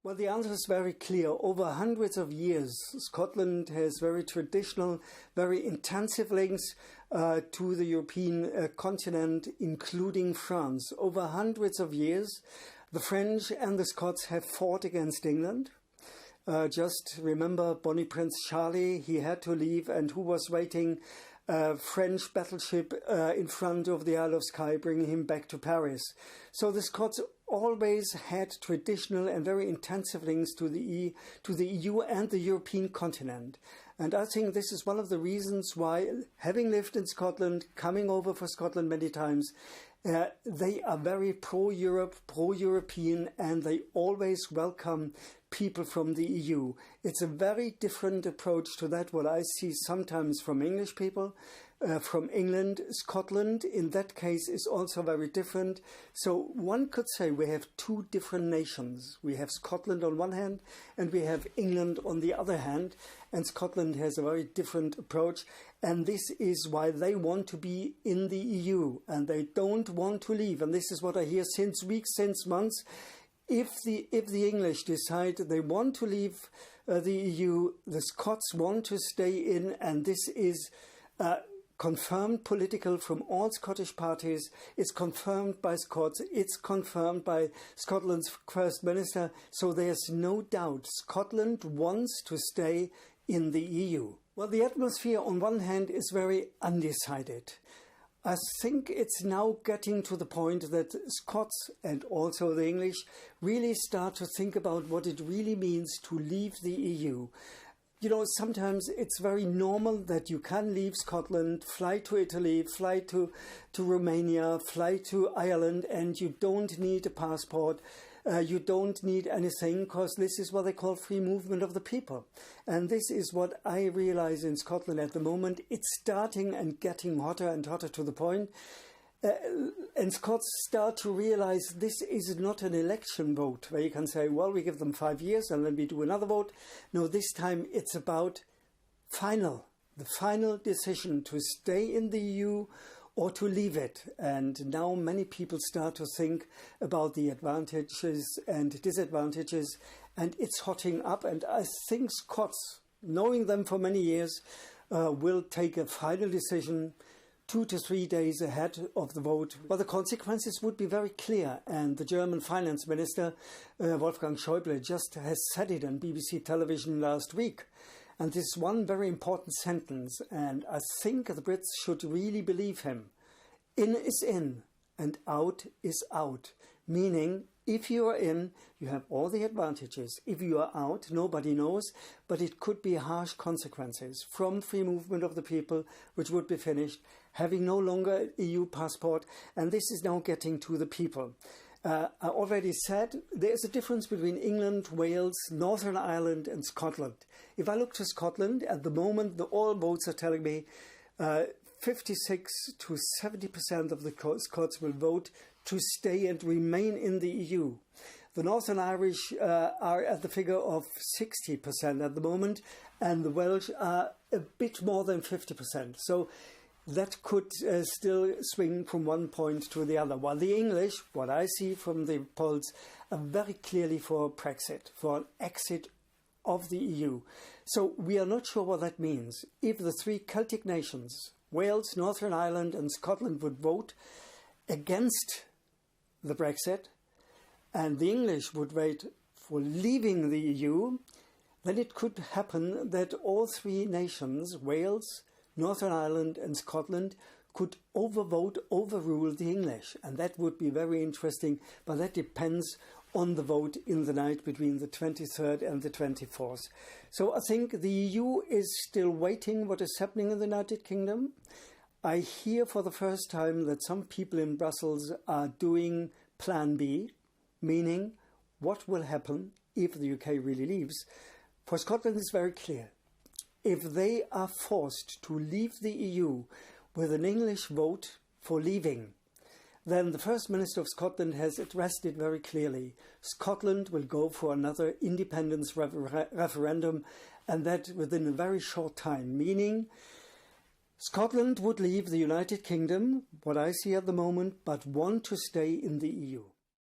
Well, the answer is very clear. Over hundreds of years, Scotland has very traditional, very intensive links to the European continent, including France. Over hundreds of years, the French and the Scots have fought against England. Just remember Bonnie Prince Charlie, he had to leave, and who was waiting French battleship in front of the Isle of Skye, bringing him back to Paris. So the Scots always had traditional and very intensive links to the EU and the European continent. And I think this is one of the reasons why, having lived in Scotland, coming over for Scotland many times, they are very pro-Europe, pro-European, and they always welcome people from the EU. It's a very different approach to that, what I see sometimes from English people, from England. Scotland, in that case, is also very different. So one could say we have two different nations. We have Scotland on one hand, and we have England on the other hand. And Scotland has a very different approach. And this is why they want to be in the EU, and they don't want to leave. And this is what I hear since weeks, since months. If the English decide they want to leave the EU, the Scots want to stay in, and this is confirmed political from all Scottish parties. It's confirmed by Scots. It's confirmed by Scotland's First Minister. So there's no doubt Scotland wants to stay in the EU. Well, the atmosphere on one hand is very undecided. I think it's now getting to the point that Scots and also the English really start to think about what it really means to leave the EU. You know, sometimes it's very normal that you can leave Scotland, fly to Italy, fly to Romania, fly to Ireland, and you don't need a passport. You don't need anything, because this is what they call free movement of the people. And this is what I realize in Scotland at the moment. It's starting and getting hotter and hotter to the point. And Scots start to realize this is not an election vote where you can say, well, we give them 5 years and then we do another vote. No, this time it's about the final decision to stay in the EU or to leave it. And now many people start to think about the advantages and disadvantages, and it's hotting up. And I think Scots, knowing them for many years, will take a final decision 2 to 3 days ahead of the vote. Well, the consequences would be very clear, and the German finance minister, Wolfgang Schäuble, just has said it on BBC television last week. And this is one very important sentence, and I think the Brits should really believe him. In is in, and out is out. Meaning, if you are in, you have all the advantages. If you are out, nobody knows, but it could be harsh consequences from free movement of the people, which would be finished, having no longer EU passport, and this is now getting to the people. I already said there's a difference between England, Wales, Northern Ireland and Scotland. If I look to Scotland, at the moment, all votes are telling me 56 to 70% of the Scots will vote to stay and remain in the EU. The Northern Irish are at the figure of 60% at the moment, and the Welsh are a bit more than 50%. So that could still swing from one point to the other. While the English, what I see from the polls, are very clearly for Brexit, for an exit of the EU. So we are not sure what that means. If the three Celtic nations, Wales, Northern Ireland and Scotland, would vote against the Brexit, and the English would vote for leaving the EU, then it could happen that all three nations, Wales, Northern Ireland and Scotland, could overrule the English. And that would be very interesting, but that depends on the vote in the night between the 23rd and the 24th. So I think the EU is still waiting what is happening in the United Kingdom. I hear for the first time that some people in Brussels are doing Plan B, meaning what will happen if the UK really leaves. For Scotland, it's very clear. If they are forced to leave the EU with an English vote for leaving, then the First Minister of Scotland has addressed it very clearly. Scotland will go for another independence referendum, and that within a very short time, meaning Scotland would leave the United Kingdom, what I see at the moment, but want to stay in the EU.